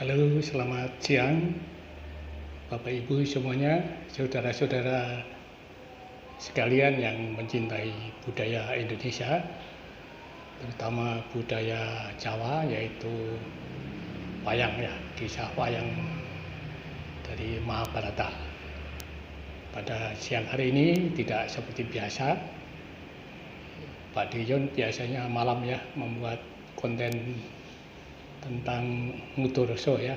Halo, selamat siang Bapak Ibu semuanya, saudara-saudara sekalian yang mencintai budaya Indonesia, terutama budaya Jawa yaitu wayang ya, kisah wayang dari Mahabharata. Pada siang hari ini tidak seperti biasa, Pak Dion biasanya malam ya membuat konten tentang Ngutoroso ya.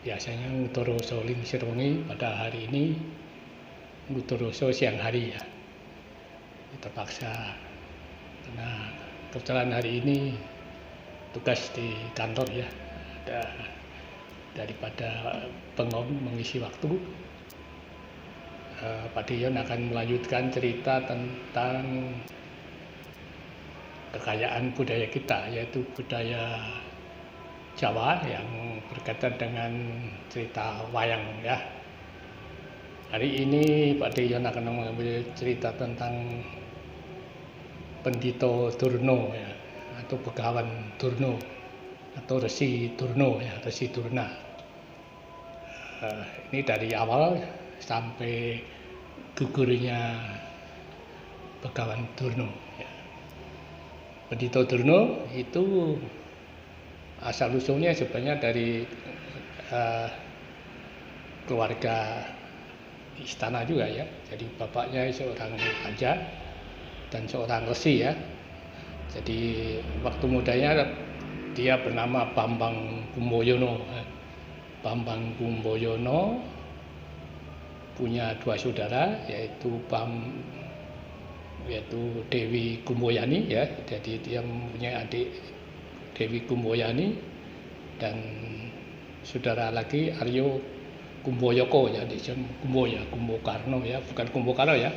Biasanya Ngutoroso Lingsir-wengi, pada hari ini Ngutoroso siang hari ya. Terpaksa karena kebetulan hari ini tugas di kantor ya. Daripada bengong mengisi waktu, Pak Dion akan melanjutkan cerita tentang kekayaan budaya kita, yaitu budaya Jawa yang berkaitan dengan cerita wayang ya. Hari ini Pak Dion akan mengambil cerita tentang Pendito Durna ya, atau Begawan Durna atau Resi Durna ya, Resi Durna. Ini dari awal sampai gugurnya Begawan Durna ya. Pendito Durna itu asal usulnya sebenarnya dari keluarga istana juga ya. Jadi bapaknya seorang raja dan seorang resi ya. Jadi waktu mudanya dia bernama Bambang Kumboyono. Bambang Kumboyono punya dua saudara, yaitu Dewi Kumboyani ya. Jadi dia mempunyai adik Dewi Kumboyani dan saudara lagi Aryo Kumboyoko ya, Kumbokarno ya, bukan Kumbokarno ya.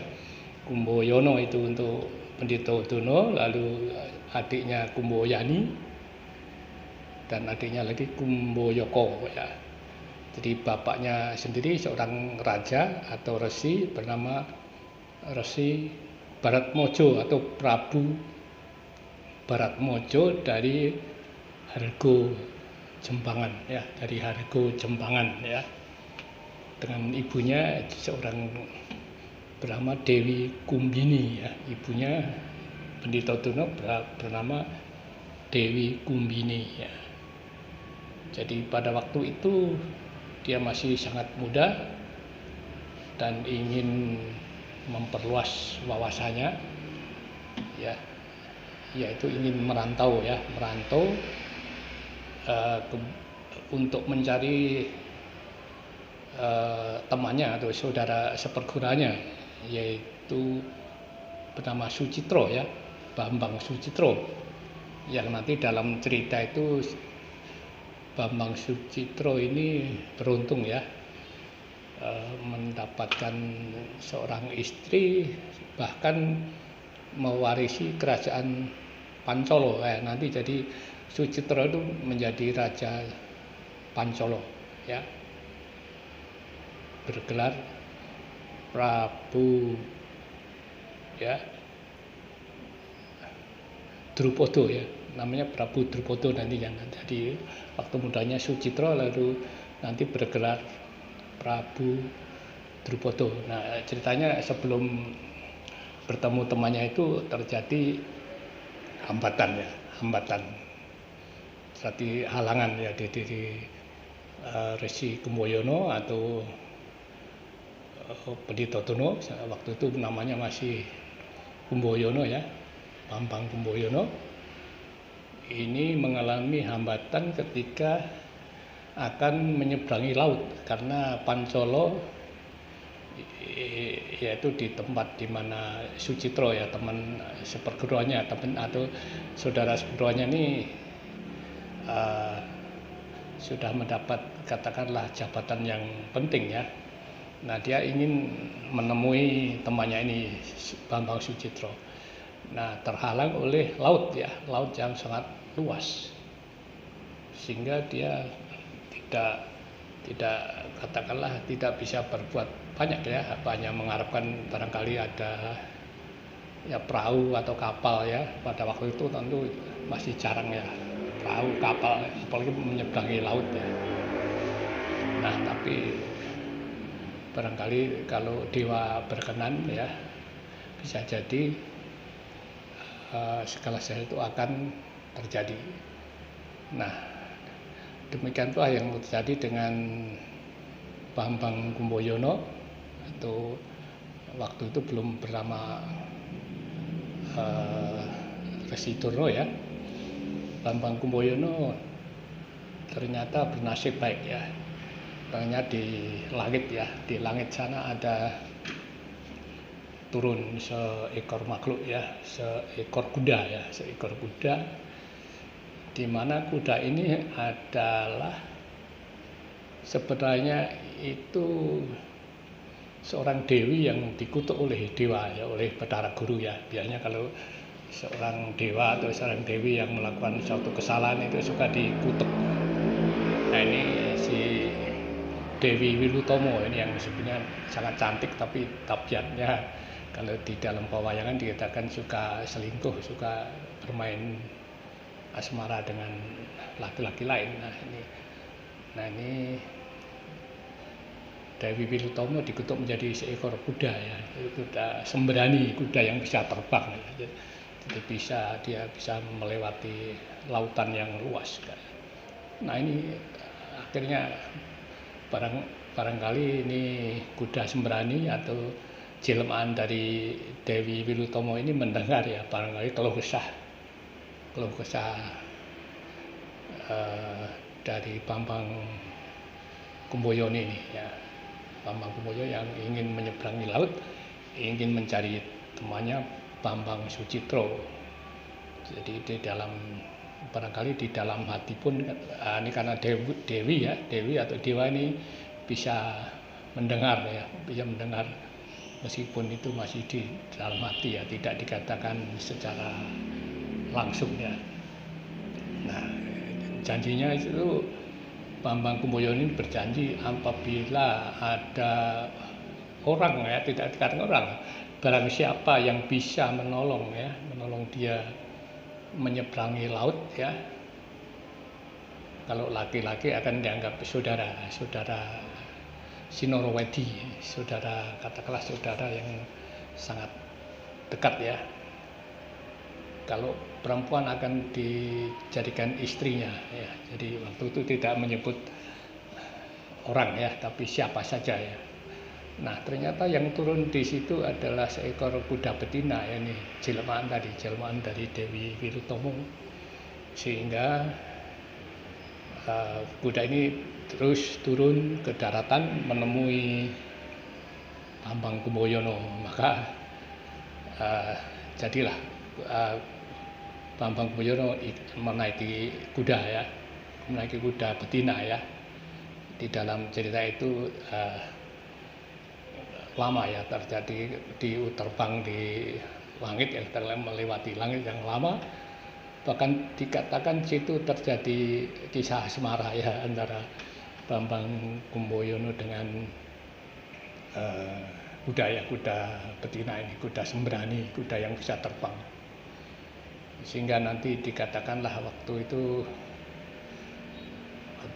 Kumboyono itu untuk Pendito Durna, lalu adiknya Kumboyani dan adiknya lagi Kumboyoko ya. Jadi bapaknya sendiri seorang raja atau resi bernama Resi Baratmojo atau Prabu Baratmojo dari Hargo Jembangan ya, dari Hargo Jembangan ya. Dengan ibunya seorang bernama Dewi Kumbini ya. Ibunya Pendito Durna bernama Dewi Kumbini ya. Jadi pada waktu itu dia masih sangat muda dan ingin memperluas wawasannya ya, yaitu ingin merantau untuk mencari temannya atau saudara seperguranya, yaitu bernama Sucitro ya, Bambang Sucitro, yang nanti dalam cerita itu Bambang Sucitro ini beruntung ya, mendapatkan seorang istri, bahkan mewarisi kerajaan Pancolo ya. Nanti jadi Sucitro itu menjadi raja Pancolo ya, bergelar Prabu ya Drupodo ya, namanya Prabu Drupodo nantinya. Jadi waktu mudanya Sucitro, lalu nanti bergelar Prabu Drupodo. Nah ceritanya sebelum bertemu temannya itu terjadi hambatan seperti halangan ya di diri Resi Kumboyono atau Pendito Durna. Waktu itu namanya masih Kumboyono ya, Bambang Kumboyono. Ini mengalami hambatan ketika akan menyeberangi laut, karena Pancolo yaitu di tempat di mana Sucitro ya, teman seperguruannya, teman atau saudara seperguruannya ini sudah mendapat katakanlah jabatan yang penting ya. Nah dia ingin menemui temannya ini, Bambang Sucitro. Nah terhalang oleh laut ya, laut yang sangat luas, sehingga dia tidak katakanlah tidak bisa berbuat banyak ya, hanya mengharapkan barangkali ada ya perahu atau kapal ya. Pada waktu itu tentu masih jarang ya perahu kapal, apalagi menyeberangi laut ya. Nah, tapi barangkali kalau dewa berkenan ya, bisa jadi segala sesuatu itu akan terjadi. Nah, demikian pula yang terjadi dengan Bambang Kumboyono, atau waktu itu belum bernama Resi Durna ya. Bambang Kumboyono ternyata bernasib baik ya. Ternyata di langit ya, di langit sana ada turun seekor makhluk ya, seekor kuda ya, seekor kuda, di mana kuda ini adalah sebenarnya itu seorang dewi yang dikutuk oleh dewa ya, oleh Bathara Guru ya. Biasanya kalau seorang dewa atau seorang dewi yang melakukan suatu kesalahan itu suka dikutuk. Nah, ini si Dewi Wilutomo ini yang sebenarnya sangat cantik, tapi tabiatnya kalau di dalam pewayangan dikatakan suka selingkuh, suka bermain asmara dengan laki-laki lain. Nah ini Dewi Wilutomo dikutuk menjadi seekor kuda ya, kuda sembrani, kuda yang bisa terbang ya. Jadi dia bisa melewati lautan yang luas. Nah ini akhirnya barangkali ini kuda sembrani atau jelmaan dari Dewi Wilutomo ini mendengar ya, barangkali keluh kesah dari Bambang Kumboyono ini ya. Bambang Kumboyono yang ingin menyeberangi laut, ingin mencari temannya Bambang Sucitro. Jadi barangkali di dalam hati pun ini karena Dewi atau dewa ini bisa mendengar ya, bisa mendengar meskipun itu masih di dalam hati ya, tidak dikatakan secara langsung ya. Nah, janjinya itu Bambang Kumboyono ini berjanji apabila ada orang ya, tidak dikatakan orang, barang siapa yang bisa menolong dia menyeberangi laut ya, kalau laki-laki akan dianggap saudara Sinorowedi, katakanlah saudara yang sangat dekat ya. Kalau perempuan akan dijadikan istrinya ya. Jadi waktu itu tidak menyebut orang ya, tapi siapa saja ya. Nah, ternyata yang turun di situ adalah seekor kuda betina ya, ini jelmaan dari Dewi Wilutomo, sehingga kuda ini terus turun ke daratan menemui Bambang Kumboyono. Maka jadilah Bambang Kumboyono menaiki kuda betina ya. Di dalam cerita itu lama ya terjadi, terbang di langit yang melewati langit yang lama, bahkan dikatakan situ terjadi kisah asmara ya antara Bambang Kumboyono dengan kuda betina ini, kuda sembrani, kuda yang bisa terbang. Sehingga nanti dikatakanlah waktu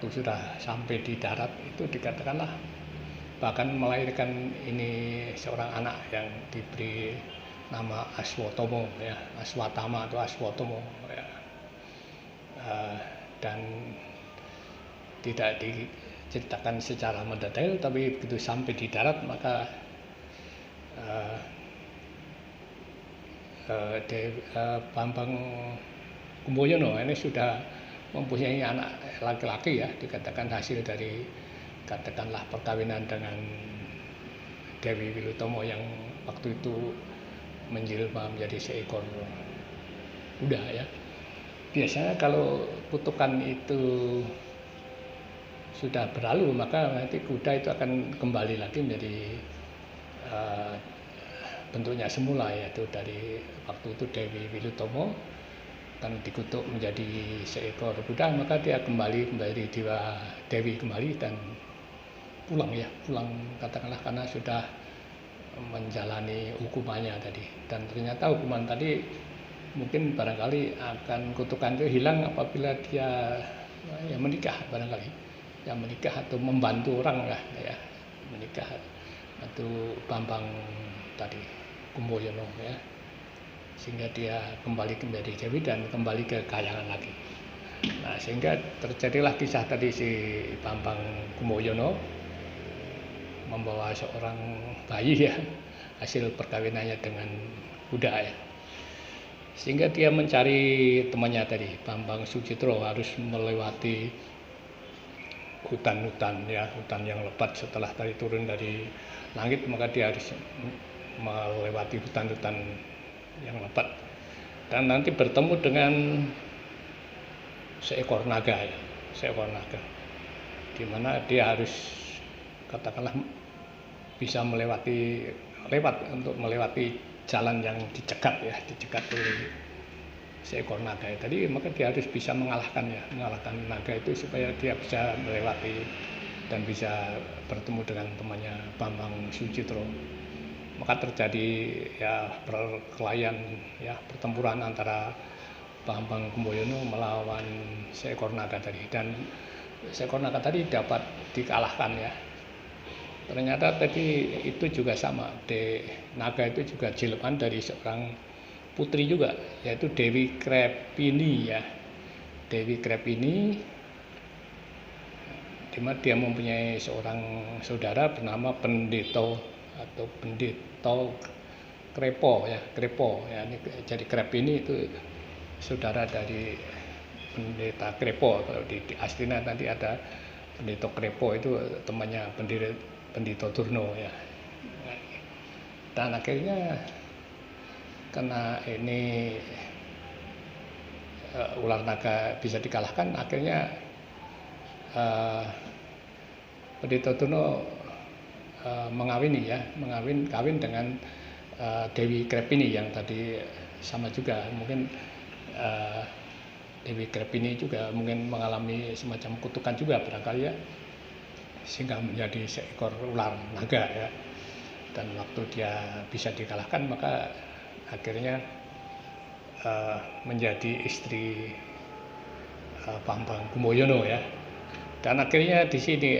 sudah sampai di darat itu dikatakanlah bahkan melahirkan ini seorang anak yang diberi nama Aswatomo ya, Aswatama atau Aswatomo ya. Dan tidak diceritakan secara mendetail, tapi begitu sampai di darat maka Bambang Kumboyono ini sudah mempunyai anak laki-laki ya, dikatakan hasil dari katakanlah perkawinan dengan Dewi Wilutomo yang waktu itu menjelma menjadi seekor kuda ya. Biasanya kalau kutukan itu sudah berlalu, maka nanti kuda itu akan kembali lagi menjadi bentuknya semula, yaitu dari waktu itu Dewi Wilutomo kan dikutuk menjadi seekor kuda, maka dia kembali menjadi Dewi kembali dan pulang katakanlah karena sudah menjalani hukumannya tadi. Dan ternyata hukuman tadi mungkin barangkali akan kutukan itu hilang apabila dia ya menikah barangkali, ya menikah atau membantu orang lah ya, menikah atau Bambang tadi Kumboyono ya, sehingga dia kembali menjadi dewi dan kembali ke kayangan lagi. Nah, sehingga terjadilah kisah tadi si Bambang Kumboyono membawa seorang bayi ya, hasil perkawinannya dengan kuda ya. Sehingga dia mencari temannya tadi, Bambang Sucitro, harus melewati hutan-hutan ya, hutan yang lebat. Setelah tadi turun dari langit, maka dia harus melewati hutan-hutan yang lebat. Dan nanti bertemu dengan seekor naga ya, seekor naga. Di mana dia harus katakanlah bisa untuk melewati jalan yang dicegat ya, dicegat oleh seekor naga tadi, maka dia harus bisa mengalahkan naga itu supaya dia bisa melewati dan bisa bertemu dengan temannya Bambang Sucitro. Maka terjadi ya perkelahian ya, pertempuran antara Bambang Kumboyono melawan seekor naga tadi, dan seekor naga tadi dapat dikalahkan ya. Ternyata tadi itu juga sama, naga itu juga jilmaan dari seorang putri juga, yaitu Dewi Krepini ya. Dewi Krepini, di mana dia mempunyai seorang saudara bernama Pendito atau Pendito Krepo ya, Krepo ya. Jadi Krepini itu saudara dari Pendeta Krepo. Kalau di Astina nanti ada Pendito Krepo, itu temannya Pendito Durno ya. Dan akhirnya karena ini ular naga bisa dikalahkan, akhirnya Pendito Durno kawin dengan Dewi Krepini yang tadi sama juga. Mungkin Dewi Krepini juga mungkin mengalami semacam kutukan juga barangkali ya, sehingga menjadi seekor ular naga ya. Dan waktu dia bisa dikalahkan, maka akhirnya menjadi istri Bambang Kumboyono ya. Dan akhirnya di sini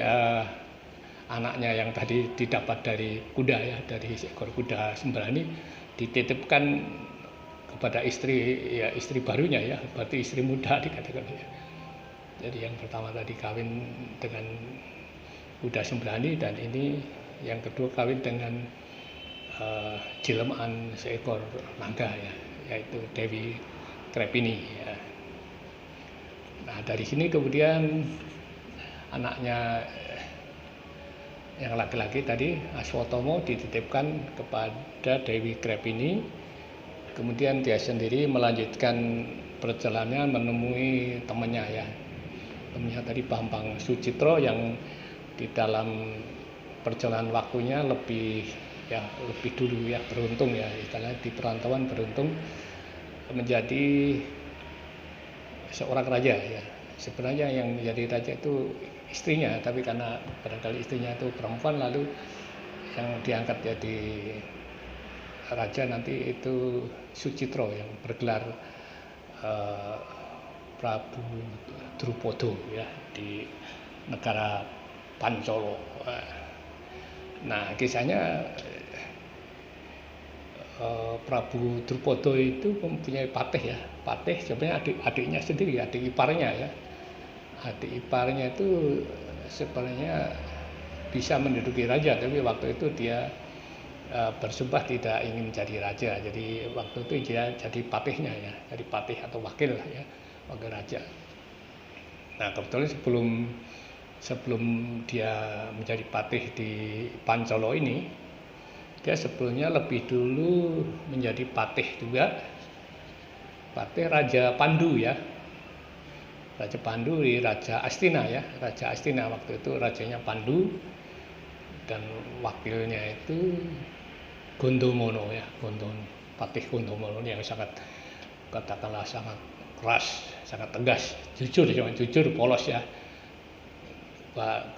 anaknya yang tadi didapat dari kuda ya, dari seekor kuda sembrani, dititipkan kepada istri barunya ya, berarti istri muda dikatakan ya. Jadi yang pertama tadi kawin dengan kuda sembrani, dan ini yang kedua kawin dengan jilmaan seekor naga ya, yaitu Dewi Krepini ya. Nah, dari sini kemudian anaknya yang laki-laki tadi Aswatomo dititipkan kepada Dewi Krepini. Kemudian dia sendiri melanjutkan perjalanannya menemui temannya ya, temannya tadi Bambang Sucitro, yang di dalam perjalanan waktunya lebih dulu ya, beruntung ya, istilahnya di perantauan beruntung menjadi seorang raja ya. Sebenarnya yang menjadi raja itu istrinya, tapi karena barangkali istrinya itu perempuan, lalu yang diangkat jadi raja nanti itu Sucitro yang bergelar Prabu Drupodo ya, di negara Pancolo. Nah, kisahnya Prabu Drupodo itu mempunyai patih ya. Patih sebenarnya adik-adiknya sendiri, adik iparnya ya. Adik iparnya itu sebenarnya bisa menduduki raja, tapi waktu itu dia bersumpah tidak ingin jadi raja. Jadi waktu itu dia jadi patihnya ya, jadi patih atau wakil ya, wakil raja. Nah, kebetulan sebelum dia menjadi patih di Pancolo ini, dia sebelumnya lebih dulu menjadi patih juga, patih Raja Pandu ya, Raja Pandu di Raja Astina ya, Raja Astina waktu itu rajanya Pandu, dan wakilnya itu Gondomono ya, patih Gondomono yang sangat, katakanlah sangat keras, sangat tegas, jujur, polos ya.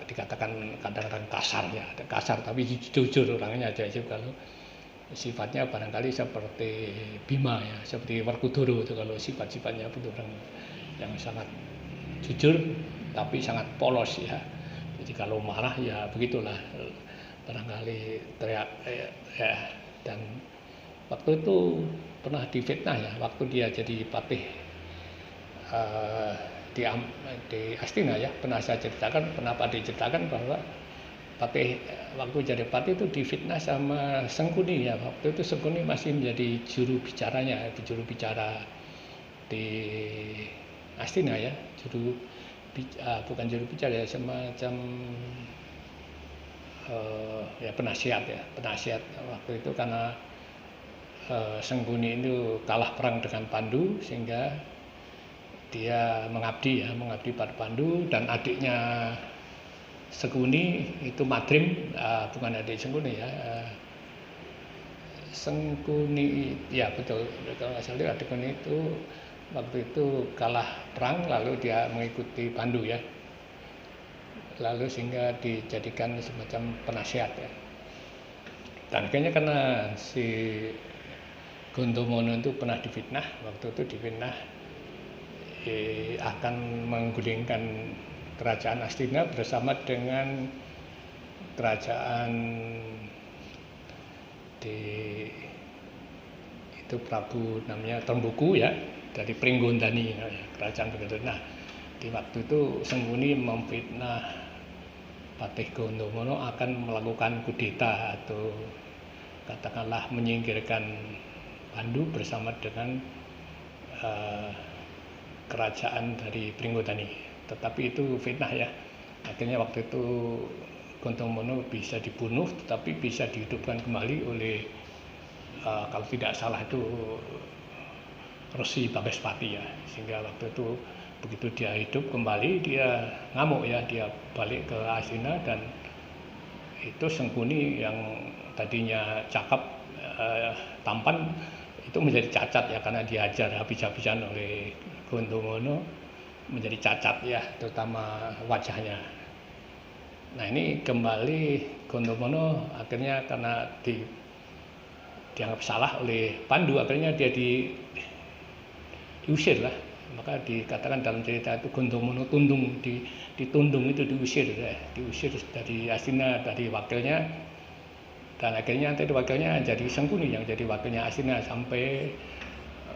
Dikatakan kadang-kadang kasar ya, kasar tapi jujur orangnya aja kalau sifatnya barangkali seperti Bima ya, seperti Werkudara itu kalau sifat-sifatnya itu orang yang sangat jujur tapi sangat polos ya. Jadi kalau marah ya begitulah, barangkali teriak ya. Dan waktu itu pernah difitnah ya, waktu dia jadi patih di Astina ya, pernah saya ceritakan, kenapa diceritakan bahwa patih waktu jadi patih itu difitnah sama Sengkuni ya. Waktu itu Sengkuni masih menjadi juru bicaranya, juru bicara di Astina ya, bukan juru bicara ya, semacam ya penasihat waktu itu, karena Sengkuni itu kalah perang dengan Pandu sehingga dia mengabdi pada Pandu, dan adiknya Sengkuni itu Madrim, bukan adik Sengkuni ya, Sengkuni ya betul, kalau nggak salah adik Sengkuni itu waktu itu kalah perang lalu dia mengikuti Pandu ya, lalu sehingga dijadikan semacam penasihat ya. Dan kayaknya karena si Gondomono itu pernah difitnah, waktu itu difitnah akan menggulingkan kerajaan Astina bersama dengan kerajaan di itu Prabu namanya Trembuku ya, dari Pringgondani ya, kerajaan Pringgondani. Nah, di waktu itu Sengkuni memfitnah Patih Gondomono akan melakukan kudeta atau katakanlah menyingkirkan Pandu bersama dengan kerajaan dari Pringgondani. Tetapi itu fitnah ya. Akhirnya waktu itu Gondomono bisa dibunuh, tetapi bisa dihidupkan kembali oleh kalau tidak salah itu Resi Bagaspati ya. Sehingga waktu itu begitu dia hidup kembali, dia ngamuk ya, dia balik ke Astina, dan itu Sengkuni yang tadinya cakep tampan itu menjadi cacat ya, karena diajar habis-habisan oleh Gondomono, menjadi cacat ya, terutama wajahnya. Nah ini kembali Gondomono akhirnya karena dianggap salah oleh Pandu, akhirnya dia diusir lah. Maka dikatakan dalam cerita itu Gondomono ditundung itu diusir ya, diusir dari Astina, dari wakilnya, dan akhirnya nanti wakilnya jadi Sengkuni yang jadi wakilnya Astina sampai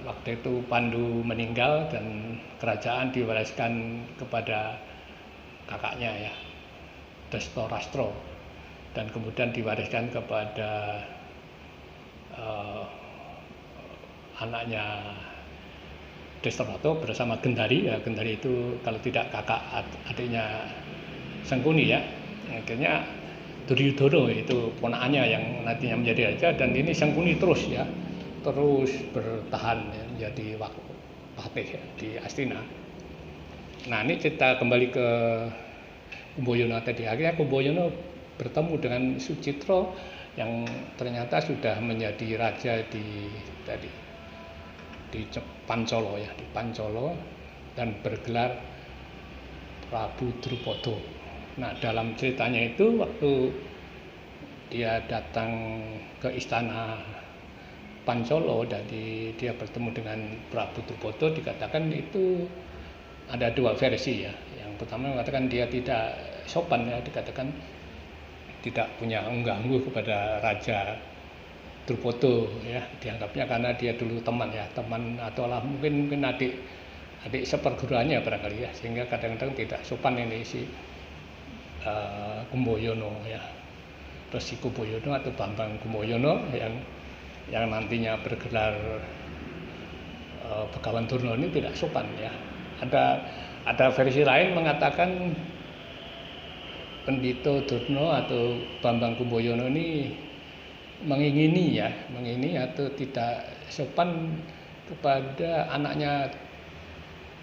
waktu itu Pandu meninggal dan kerajaan diwariskan kepada kakaknya ya, Dastorastro, dan kemudian diwariskan kepada anaknya Dastorastro bersama Gendari ya. Gendari itu kalau tidak kakak adiknya Sengkuni ya. Akhirnya Duryudono itu ponakannya yang nantinya menjadi raja, dan ini Sengkuni terus bertahan ya, menjadi patih ya, di Astina. Nah ini kita kembali ke Kumboyono tadi. Akhirnya Kumboyono bertemu dengan Sucitro yang ternyata sudah menjadi raja di Pancolo ya, di Pancolo, dan bergelar Prabu Drupada. Nah dalam ceritanya itu waktu dia datang ke istana Pancolo dan dia bertemu dengan Prabu Drupada, dikatakan itu ada dua versi ya. Yang pertama mengatakan dia tidak sopan ya, dikatakan tidak punya unggah-ungguh kepada Raja Drupada ya, dianggapnya karena dia dulu teman atau mungkin adik seperguruannya barangkali ya, sehingga kadang-kadang tidak sopan ini si Kumboyono ya. Resi Kumboyono atau Bambang Kumboyono yang nantinya bergelar Begawan Durna ini tidak sopan ya. Ada versi lain mengatakan Pendito Durna atau Bambang Kumboyono ini mengingini atau tidak sopan kepada anaknya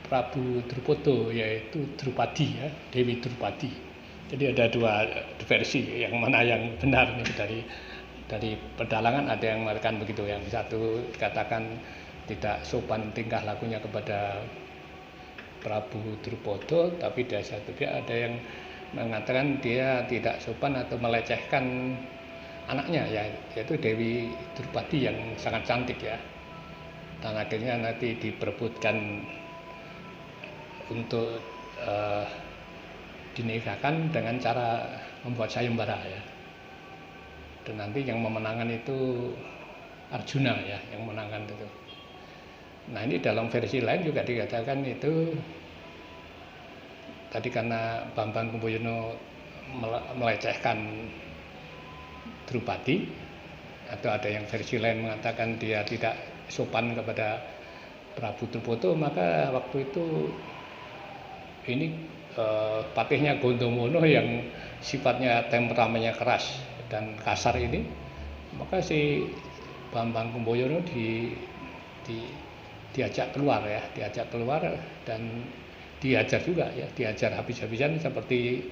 Prabu Drupada, yaitu Drupadi ya, Dewi Drupadi. Jadi ada dua versi, yang mana yang benar nih dari pedalangan. Ada yang mengatakan begitu, yang satu dikatakan tidak sopan tingkah lakunya kepada Prabu Drupada, tapi dari satu pihak ada yang mengatakan dia tidak sopan atau melecehkan anaknya ya, yaitu Dewi Drupadi yang sangat cantik ya. Dan akhirnya nanti diperebutkan untuk dinikahkan dengan cara membuat sayembara ya. Dan nanti yang memenangkan itu Arjuna ya, yang menangkan itu. Nah ini dalam versi lain juga dikatakan itu tadi karena Bambang Kumboyono melecehkan Drupadi, atau ada yang versi lain mengatakan dia tidak sopan kepada Prabu Drupoto, maka waktu itu ini patihnya Gondomono yang sifatnya temperamennya keras dan kasar ini, maka si Bambang Kumboyono diajak keluar ya, diajak keluar dan diajar juga ya, diajar habis-habisan seperti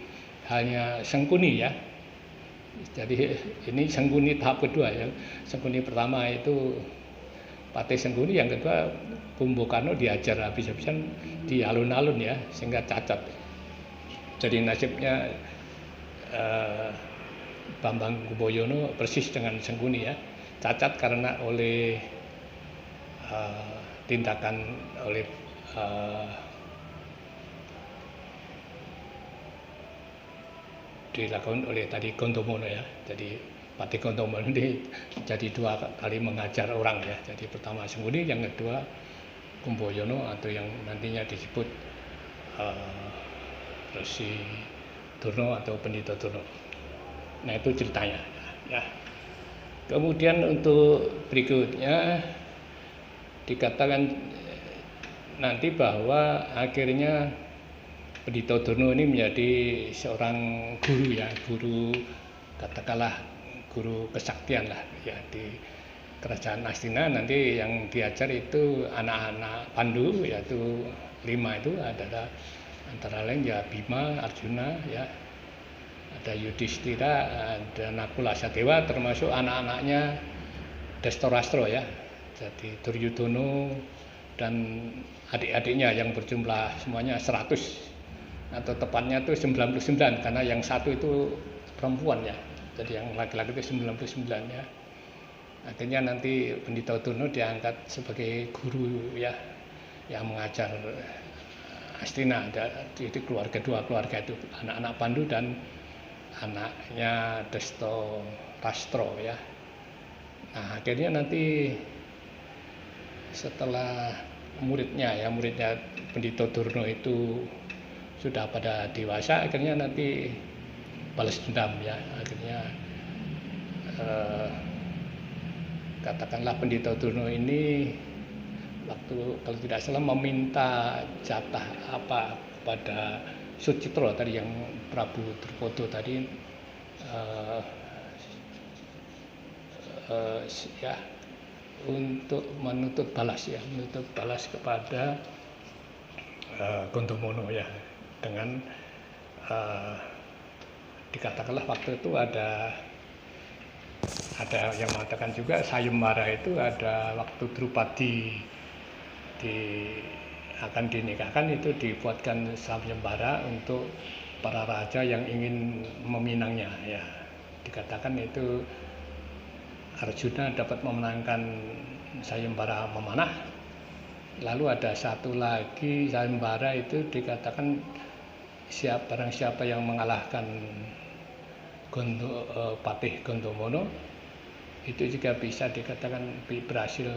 halnya Sengkuni ya. Jadi ini Sengkuni tahap kedua ya. Sengkuni pertama itu Patih Sengkuni, yang kedua Kumbokarno diajar habis-habisan di alun-alun ya, sehingga cacat. Jadi nasibnya Bambang Kumboyono persis dengan Sengkuni ya, cacat karena oleh tindakan oleh dilakukan oleh tadi Gondomono ya. Jadi Patih Gondomono ini jadi dua kali mengajar orang ya. Jadi pertama Sengkuni, yang kedua Kumboyono atau yang nantinya disebut Resi Durna atau Pendhita Durna. Nah itu ceritanya ya. Kemudian untuk berikutnya dikatakan nanti bahwa akhirnya Pendhita Durna ini menjadi seorang guru ya, guru katakanlah guru kesaktian lah ya di kerajaan Astina. Nanti yang diajar itu anak-anak Pandu, yaitu 5 itu adalah antara lain ya Bima, Arjuna ya, ada Yudhistira, ada Nakula Sadewa, termasuk anak-anaknya Dastarastra ya. Jadi Duryudono dan adik-adiknya yang berjumlah semuanya 100, atau tepatnya itu 99 karena yang satu itu perempuan ya. Jadi yang laki-laki itu 99 ya. Akhirnya nanti Pendhita Durna diangkat sebagai guru ya, yang mengajar Astina. Jadi keluarga, dua keluarga itu, anak-anak Pandu dan anaknya Dastarastra ya. Nah akhirnya nanti setelah muridnya Pendhita Durna itu sudah pada dewasa, akhirnya nanti balas dendam ya. Akhirnya katakanlah Pendhita Durna ini waktu kalau tidak salah meminta jatah apa kepada Sucitra tadi, yang Prabu Drupoto tadi ya, untuk menuntut balas kepada Gondomono ya, dengan dikatakanlah waktu itu ada yang mengatakan juga sayembara itu ada waktu Drupadi akan dinikahkan, itu dibuatkan sayembara untuk para raja yang ingin meminangnya ya. Dikatakan itu Arjuna dapat memenangkan sayembara memanah. Lalu ada satu lagi sayembara itu dikatakan barang siapa yang mengalahkan Patih Gondomono itu juga bisa dikatakan berhasil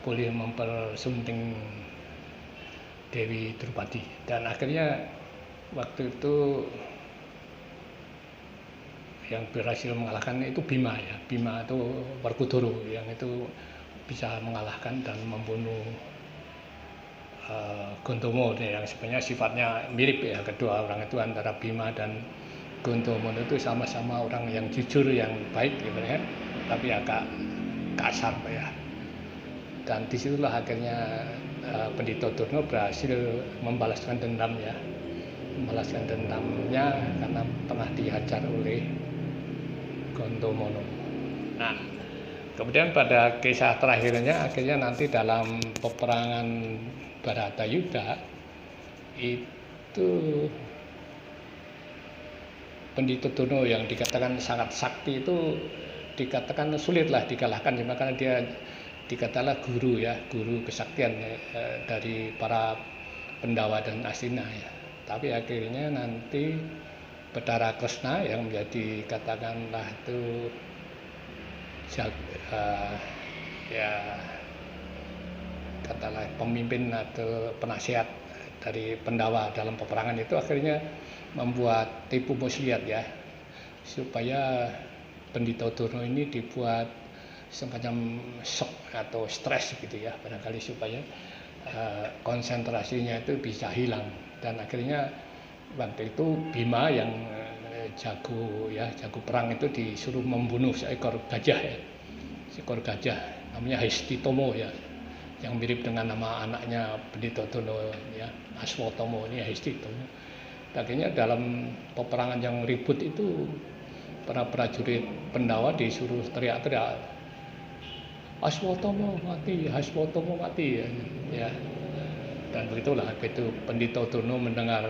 boleh mempersunting Dewi Drupadi. Dan akhirnya waktu itu yang berhasil mengalahkan itu Bima ya. Bima itu Werkudara yang itu bisa mengalahkan dan membunuh Gondomo yang sebenarnya sifatnya mirip ya, kedua orang itu antara Bima dan Gondomono itu sama-sama orang yang jujur, yang baik gitu ya, tapi agak kasar ya. Dan disitulah akhirnya Pendhita Durna berhasil membalaskan dendam ya, membalaskan dendamnya karena pernah dihajar oleh Gondomono. Nah, kemudian pada kisah terakhirnya akhirnya nanti dalam peperangan Baratayuda itu Pendito Dono yang dikatakan sangat sakti itu dikatakan sulitlah dikalahkan, karena dia dikatakan guru ya, guru kesaktian ya, dari para Pendawa dan Astina ya. Tapi akhirnya nanti Bathara Kresna yang menjadi katakanlah itu ya katakanlah pemimpin atau penasihat dari Pendawa dalam peperangan itu akhirnya membuat tipu muslihat ya, supaya Pendito Dono ini dibuat semacam shock atau stres gitu ya, barangkali supaya konsentrasinya itu bisa hilang. Dan akhirnya waktu itu Bima yang jago perang itu disuruh membunuh seekor gajah ya, seekor gajah namanya Hestitomo ya, yang mirip dengan nama anaknya Pendito Dono ya, Aswatomo ini Hestitomo. Akhirnya dalam peperangan yang ribut itu para prajurit Pendawa disuruh teriak-teriak, Aswatomo mati, Aswatomo mati ya. Dan begitulah begitu Pendito Dono mendengar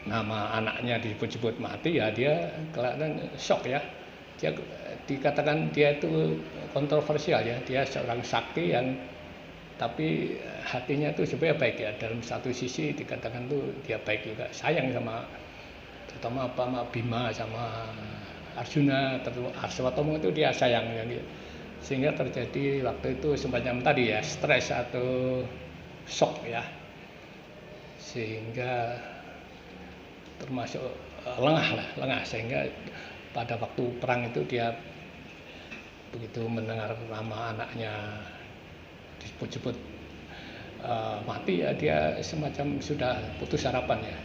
nama anaknya disebut-sebut mati ya, dia kelihatan shock ya. Dia dikatakan dia itu kontroversial ya, dia seorang sakti yang tapi hatinya itu sebenarnya baik ya. Dalam satu sisi dikatakan tuh dia baik juga, sayang sama terutama sama Bima sama Arjuna, terutama Aswatomo itu dia sayang ya, sehingga terjadi waktu itu semacam tadi ya, stres atau shock ya, sehingga termasuk lengah sehingga pada waktu perang itu dia begitu mendengar nama anaknya disebut-sebut mati ya, dia semacam sudah putus harapan ya.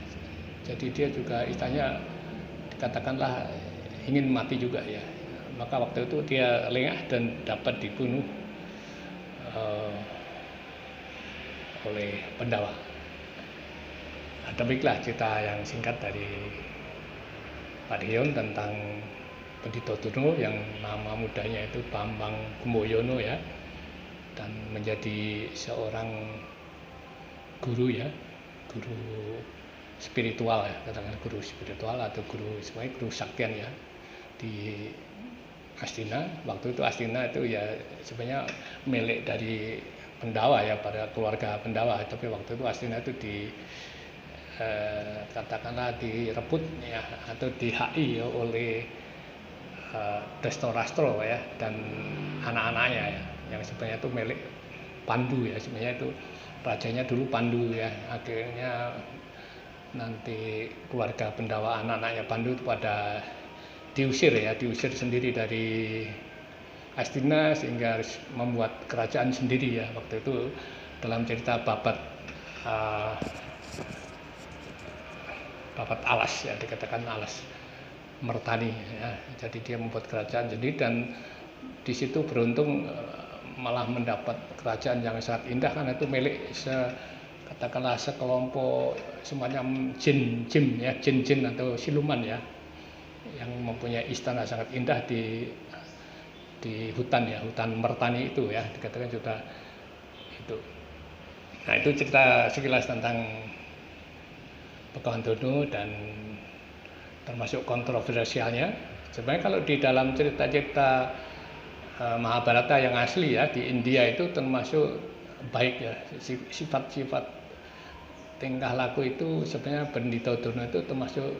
Jadi dia juga istilahnya dikatakanlah ingin mati juga ya. Maka waktu itu dia lengah dan dapat dibunuh oleh Pendawa. Nah, demikianlah cerita yang singkat dari Pak Dion tentang Pendito Dono yang nama mudanya itu Bambang Kumboyono ya, dan menjadi seorang guru ya, guru spiritual ya, katakan guru spiritual atau guru sebagai guru saktian ya di Astina. Waktu itu Astina itu ya sebenarnya milik dari Pendawa ya, pada keluarga Pendawa, tapi waktu itu Astina itu katakanlah direbut ya atau di-HI ya oleh Dastorastro ya dan anak-anaknya ya, yang sebenarnya itu milik Pandu ya, sebenarnya itu rajanya dulu Pandu ya. Akhirnya nanti keluarga Pendawa anak-anaknya Pandu itu pada diusir sendiri dari Astina sehingga harus membuat kerajaan sendiri ya. Waktu itu dalam cerita Babat Alas ya, dikatakan Alas Mertani ya. Jadi dia membuat kerajaan sendiri dan di situ beruntung malah mendapat kerajaan yang sangat indah karena itu milik katakanlah sekelompok semacam jin atau siluman ya, yang mempunyai istana sangat indah di hutan ya, hutan Mertani itu ya, dikatakan juga itu. Nah, itu cerita sekilas tentang Begawan Dono dan termasuk kontroversialnya. Sebenarnya kalau di dalam cerita-cerita Mahabharata yang asli ya di India itu termasuk baik ya, sifat-sifat tingkah laku itu sebenarnya Pendito Dono itu termasuk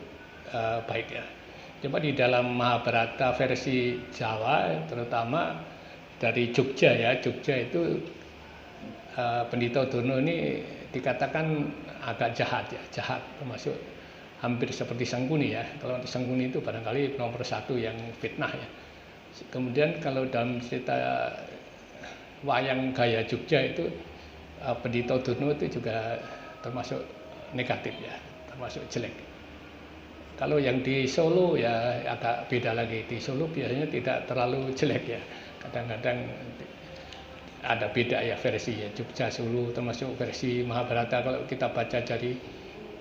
baik ya. Coba di dalam Mahabharata versi Jawa terutama dari Jogja ya, Jogja itu Pendito Dono ini dikatakan agak jahat ya, termasuk hampir seperti Sangkuni ya. Kalau Sangkuni itu barangkali nomor satu yang fitnah ya. Kemudian kalau dalam cerita wayang gaya Jogja itu Pendito Dono itu juga termasuk negatif ya, termasuk jelek. Kalau yang di Solo ya agak beda lagi. Di Solo biasanya tidak terlalu jelek ya. Kadang-kadang ada beda ya versi ya, Jogja Solo termasuk versi Mahabharata. Kalau kita baca dari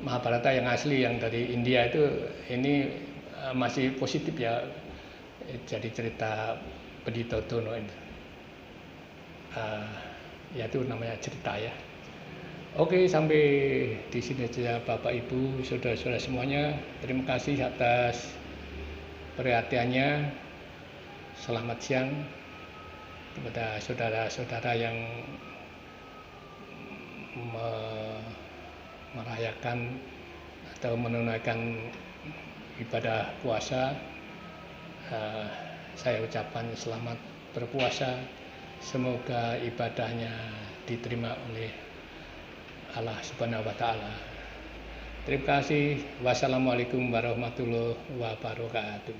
Mahabharata yang asli yang dari India itu ini masih positif ya. Jadi cerita Pendito Dono ini ya itu namanya cerita ya. Oke, sampai di sini saja Bapak Ibu, saudara-saudara semuanya. Terima kasih atas perhatiannya. Selamat siang kepada saudara-saudara yang merayakan atau menunaikan ibadah puasa. Saya ucapkan selamat berpuasa. Semoga ibadahnya diterima oleh Allah Subhanahu wa Ta'ala. Terima kasih. Wassalamualaikum warahmatullahi wabarakatuh.